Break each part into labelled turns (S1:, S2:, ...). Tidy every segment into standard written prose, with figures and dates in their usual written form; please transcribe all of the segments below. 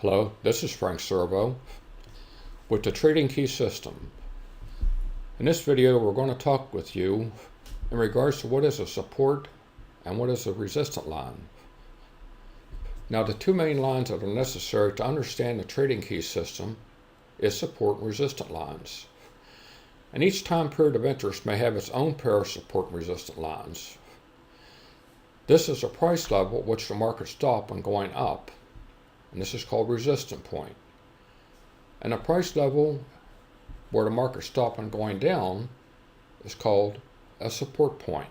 S1: Hello, this is Frank Servo with the Trading Key System. In this video, we're going to talk with you in regards to what is a support and what is a resistance line. Now, the two main lines that are necessary to understand the Trading Key System is support and resistance lines. And each time period of interest may have its own pair of support and resistance lines. This is a price level at which the market stops when going up, and this is called resistance point. And a price level where the market stops when going down is called a support point.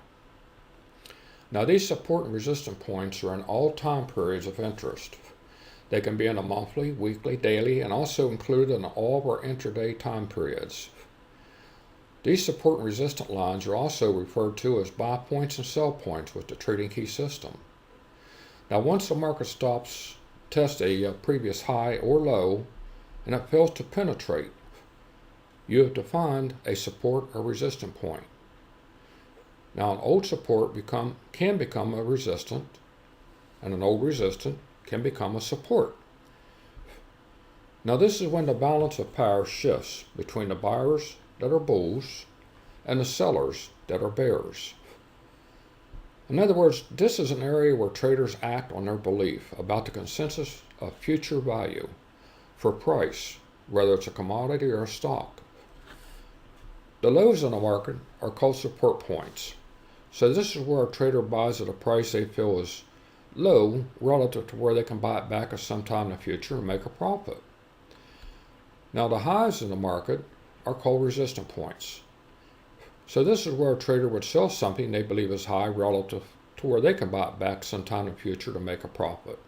S1: Now, these support and resistance points are in all time periods of interest. They can be in a monthly, weekly, daily, and also included in all of our intraday time periods. These support and resistance lines are also referred to as buy points and sell points with the Trading Key System. Now, once the market stops, tests a previous high or low, and it fails to penetrate, you have defined a support or resistance point. Now, an old support can become a resistance, and an old resistance can become a support. Now, this is when the balance of power shifts between the buyers that are bulls and the sellers that are bears. In other words, this is an area where traders act on their belief about the consensus of future value for price, whether it's a commodity or a stock. The lows in the market are called support points. So this is where a trader buys at a price they feel is low relative to where they can buy it back at some time in the future and make a profit. Now, the highs in the market are called resistance points. So this is where a trader would sell something they believe is high relative to where they can buy it back sometime in the future to make a profit.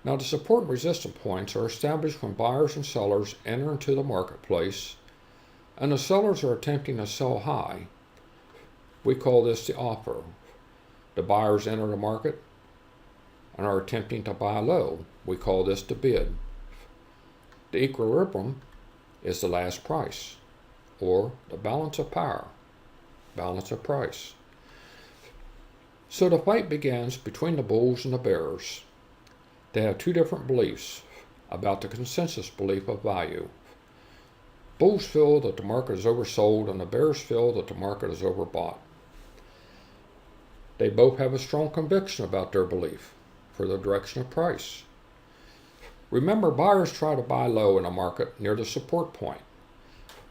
S1: Now, the support and resistance points are established when buyers and sellers enter into the marketplace and the sellers are attempting to sell high. We call this the offer. The buyers enter the market and are attempting to buy low. We call this the bid. The equilibrium is the last price, or the balance of power, balance of price. So the fight begins between the bulls and the bears. They have two different beliefs about the consensus belief of value. Bulls feel that the market is oversold and the bears feel that the market is overbought. They both have a strong conviction about their belief for the direction of price. Remember, buyers try to buy low in a market near the support point.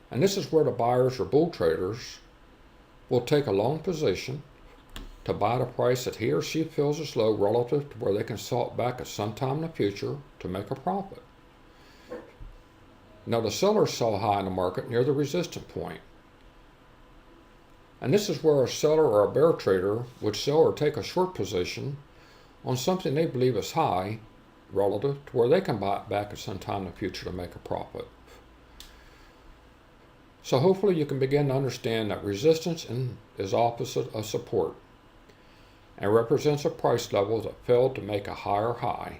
S1: And this is where the buyers or bull traders will take a long position to buy at a price that he or she feels is low relative to where they can sell it back at some time in the future to make a profit. Now, the sellers sell high in the market near the resistance point. And this is where a seller or a bear trader would sell or take a short position on something they believe is high relative to where they can buy it back at some time in the future to make a profit. So hopefully you can begin to understand that resistance is opposite of support and represents a price level that failed to make a higher high,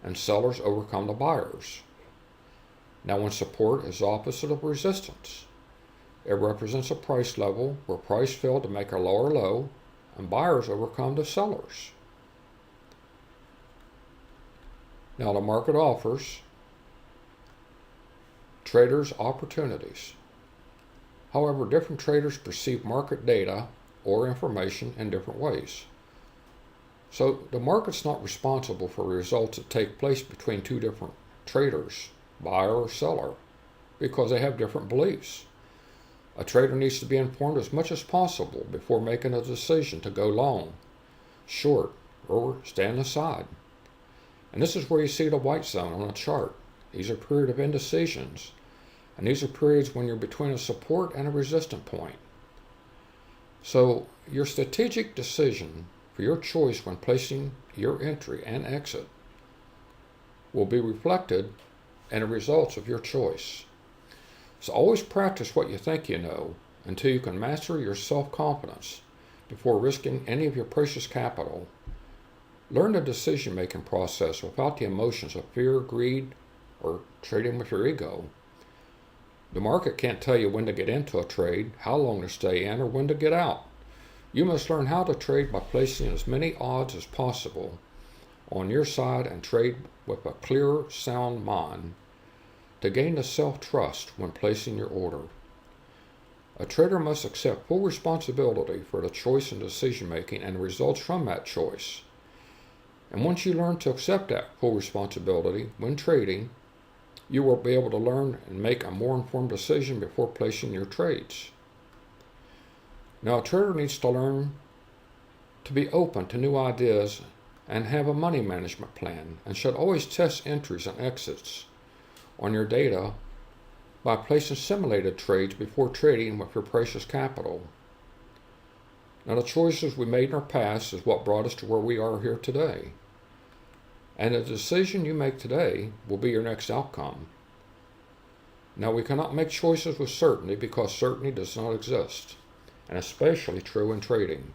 S1: and sellers overcome the buyers. Now, when support is opposite of resistance, it represents a price level where price failed to make a lower low and buyers overcome the sellers. Now, the market offers traders opportunities. However, different traders perceive market data or information in different ways. So the market's not responsible for results that take place between two different traders, buyer or seller, because they have different beliefs. A trader needs to be informed as much as possible before making a decision to go long, short, or stand aside. And this is where you see the white zone on a chart. These are periods of indecisions. And these are periods when you're between a support and a resistance point. So your strategic decision for your choice when placing your entry and exit will be reflected in the results of your choice. So always practice what you think you know until you can master your self-confidence before risking any of your precious capital. Learn the decision-making process without the emotions of fear, greed, or trading with your ego. The market can't tell you when to get into a trade, how long to stay in, or when to get out. You must learn how to trade by placing as many odds as possible on your side and trade with a clear, sound mind to gain the self-trust when placing your order. A trader must accept full responsibility for the choice and decision-making and the results from that choice. And once you learn to accept that full responsibility when trading, you will be able to learn and make a more informed decision before placing your trades. Now, a trader needs to learn to be open to new ideas and have a money management plan, and should always test entries and exits on your data by placing simulated trades before trading with your precious capital. Now, the choices we made in our past is what brought us to where we are here today. And the decision you make today will be your next outcome. Now, we cannot make choices with certainty because certainty does not exist, and especially true in trading.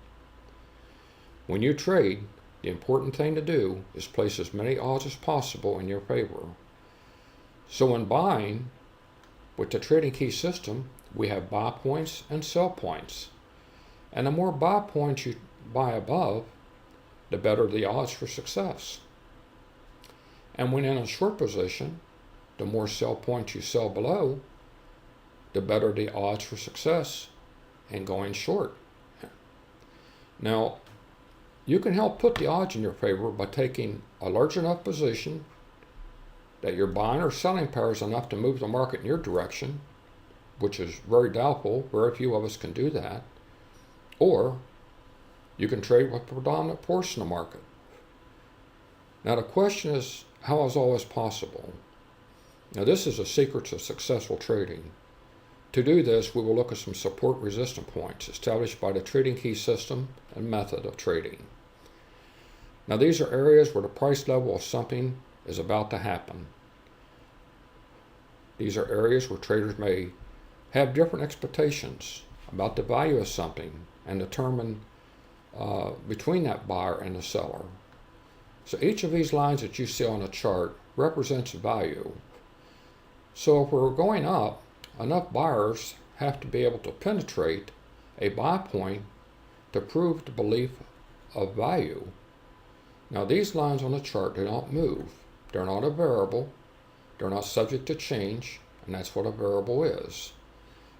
S1: When you trade, the important thing to do is place as many odds as possible in your favor. So when buying, with the Trading Key system, we have buy points and sell points. And the more buy points you buy above, the better the odds for success. And when in a short position, the more sell points you sell below, the better the odds for success in going short. Now, you can help put the odds in your favor by taking a large enough position that your buying or selling power is enough to move the market in your direction, which is very doubtful. Very few of us can do that. Or you can trade with the predominant force in the market. Now, the question is, how is all this possible? Now, this is a secret to successful trading. To do this, we will look at some support resistance points established by the Trading Key system and method of trading. Now, these are areas where the price level of something is about to happen. These are areas where traders may have different expectations about the value of something and determine between that buyer and the seller. So each of these lines that you see on the chart represents value. So if we're going up, enough buyers have to be able to penetrate a buy point to prove the belief of value. Now, these lines on the chart do not move. They're not a variable. They're not subject to change, and that's what a variable is.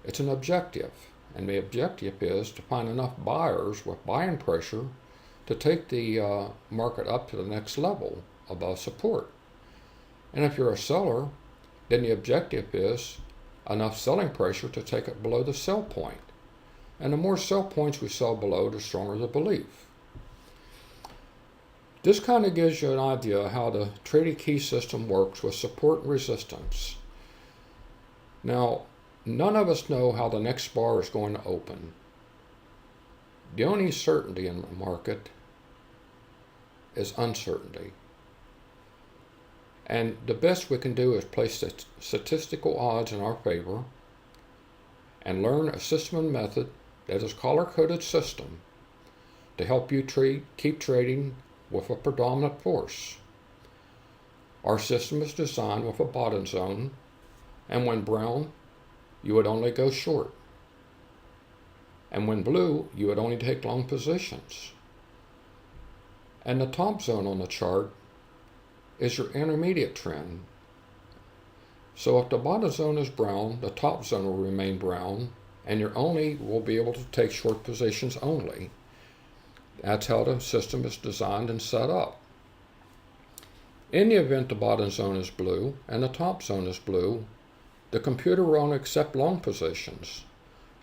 S1: It's an objective, and the objective is to find enough buyers with buying pressure to take the market up to the next level above support. And if you're a seller, then the objective is enough selling pressure to take it below the sell point. And the more sell points we sell below, the stronger the belief. This kind of gives you an idea how the Trading Key system works with support and resistance. Now, none of us know how the next bar is going to open. The only certainty in the market is uncertainty. And the best we can do is place the statistical odds in our favor and learn a system and method that is color-coded system to help you keep trading with a predominant force. Our system is designed with a bottom zone, and when brown, you would only go short. And when blue, you would only take long positions. And the top zone on the chart is your intermediate trend. So if the bottom zone is brown, the top zone will remain brown, and you will be able to take short positions only. That's how the system is designed and set up. In the event the bottom zone is blue and the top zone is blue, the computer will only accept long positions.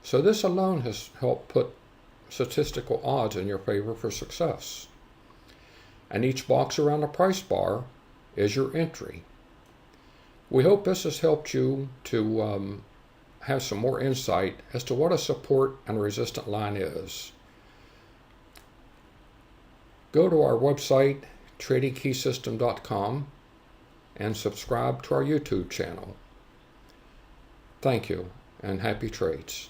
S1: So this alone has helped put statistical odds in your favor for success. And each box around the price bar is your entry. We hope this has helped you to have some more insight as to what a support and resistant line is. Go to our website, tradingkeysystem.com, and subscribe to our YouTube channel. Thank you, and happy trades.